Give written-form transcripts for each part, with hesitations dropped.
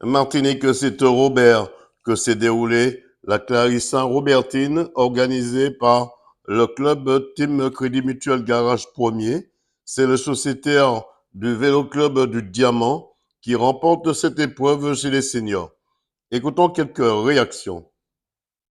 Martinique, c'est au Robert que s'est déroulée la Clarissa Robertine organisée par le club Team Crédit Mutuel Garage Premier. C'est le sociétaire du Vélo Club du Diamant qui remporte cette épreuve chez les seniors. Écoutons quelques réactions.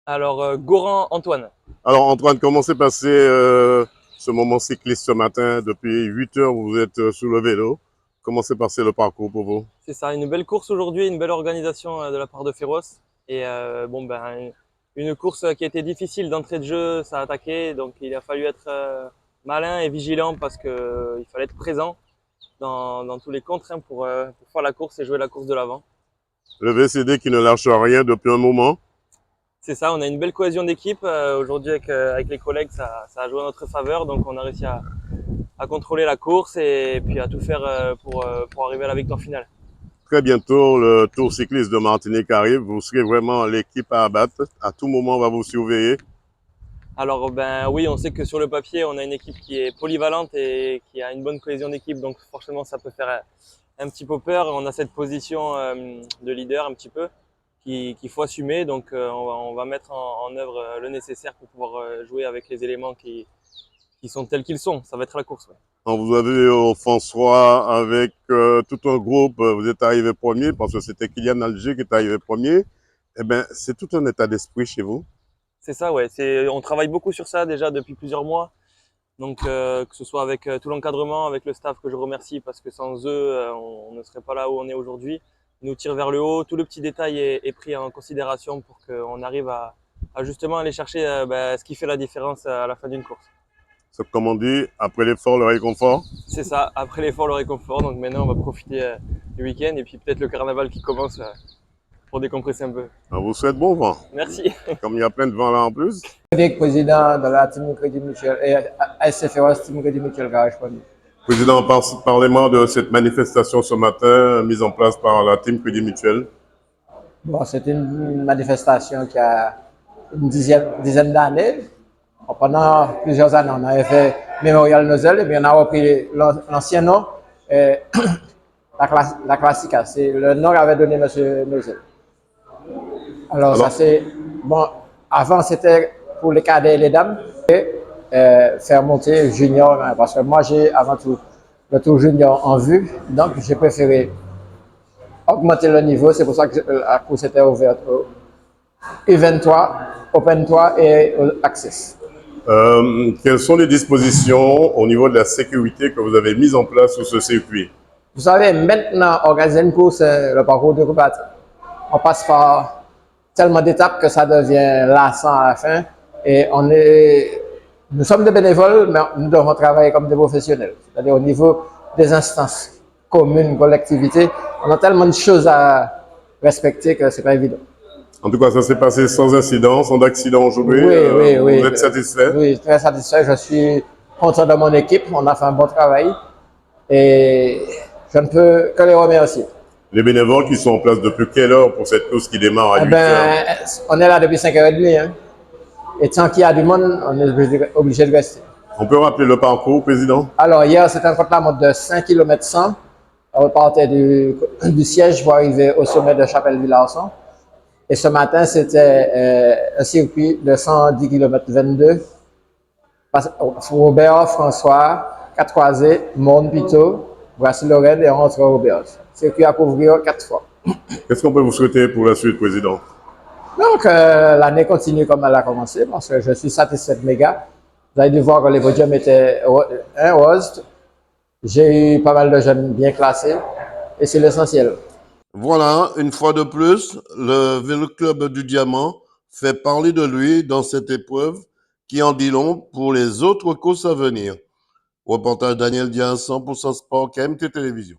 Alors, Goran Antoine. Alors Antoine, comment s'est passé ce moment cycliste ce matin? Depuis 8 heures, vous êtes sur le vélo. Comment s'est passé le parcours pour vous? C'est ça, une belle course aujourd'hui, une belle organisation de la part de Féroce. Et une course qui a été difficile d'entrée de jeu, ça a attaqué. Donc il a fallu être malin et vigilant parce qu'il fallait être présent dans tous les contres pour faire la course et jouer la course de l'avant. Le VCD qui ne lâche rien depuis un moment. C'est ça, on a une belle cohésion d'équipe. Aujourd'hui avec les collègues, ça a joué en notre faveur. Donc on a réussi à contrôler la course et puis à tout faire pour arriver à la victoire finale. Très bientôt, le Tour cycliste de Martinique arrive. Vous serez vraiment l'équipe à abattre. À tout moment, on va vous surveiller. Alors ben oui, on sait que sur le papier, on a une équipe qui est polyvalente et qui a une bonne cohésion d'équipe, donc forcément ça peut faire un petit peu peur. On a cette position de leader un petit peu qu'il faut assumer, donc on va mettre en œuvre le nécessaire pour pouvoir jouer avec les éléments qui sont tels qu'ils sont. Ça va être la course. Ouais. Quand vous avez au François avec tout un groupe, vous êtes arrivé premier parce que c'était Kylian Alger qui est arrivé premier. Eh bien, c'est tout un état d'esprit chez vous. C'est ça, ouais. On travaille beaucoup sur ça déjà depuis plusieurs mois. Donc que ce soit avec tout l'encadrement, avec le staff que je remercie parce que sans eux, on ne serait pas là où on est aujourd'hui. Ils nous tirent vers le haut, tout le petit détail est pris en considération pour qu'on arrive à justement aller chercher ce qui fait la différence à la fin d'une course. C'est comme on dit, après l'effort, le réconfort. C'est ça, après l'effort, le réconfort. Donc maintenant, on va profiter du week-end et puis peut-être le carnaval qui commence pour décompresser un peu. On vous souhaite bon vent. Merci. Comme il y a plein de vent là en plus. Président de la Team Crédit Mutuel et SFRS Team Crédit Mutuel Garage Premier. Président, parlez-moi de cette manifestation ce matin mise en place par la Team Crédit Mutuel. Bon, c'est une manifestation qui a une dizaine d'années. Pendant plusieurs années, on avait fait Mémorial Nozel et puis on a repris l'ancien nom, la Classica. Le nom qu'avait donné M. Nozel. Alors, ça c'est. Bon, avant c'était pour les cadets et les dames. Et faire monter junior, parce que moi j'ai avant tout le tour junior en vue, donc j'ai préféré augmenter le niveau. C'est pour ça que la course était ouverte au U23, Open 3 et au Access. Quelles sont les dispositions au niveau de la sécurité que vous avez mises en place sur ce circuit? Vous savez, maintenant, organiser une course, le parcours de combattant, on passe par tellement d'étapes que ça devient lassant à la fin. Et nous sommes des bénévoles, mais nous devons travailler comme des professionnels. C'est-à-dire au niveau des instances communes, collectivités, on a tellement de choses à respecter que c'est pas évident. En tout cas, ça s'est passé sans incident, sans accident aujourd'hui. Oui. Vous êtes satisfait? Oui, très satisfait. Je suis content de mon équipe. On a fait un bon travail. Et je ne peux que les remercier. Les bénévoles qui sont en place depuis quelle heure pour cette course qui démarre à 8 heures? On est là depuis 5h30. Hein. Et tant qu'il y a du monde, on est obligé de rester. On peut rappeler le parcours, Président? Alors, hier, c'était un contre-la-montre de 5 km 100. On partait du siège pour arriver au sommet de Chapelle-Villarson. Et ce matin, c'était un circuit de 110 km 22. Robert, François, 4 croisés, Monde, Pito, Voici-Lorraine et on rentre au Robert. Circuit à couvrir 4 fois. Qu'est-ce qu'on peut vous souhaiter pour la suite, Président? Donc, l'année continue comme elle a commencé parce que je suis satisfait de mes gars. Vous avez dû voir que les podiums étaient roses. J'ai eu pas mal de jeunes bien classés et c'est l'essentiel. Voilà, une fois de plus, le Vélo Club du Diamant fait parler de lui dans cette épreuve qui en dit long pour les autres courses à venir. Reportage Daniel Diaz, 100% Sport, KMT Télévision.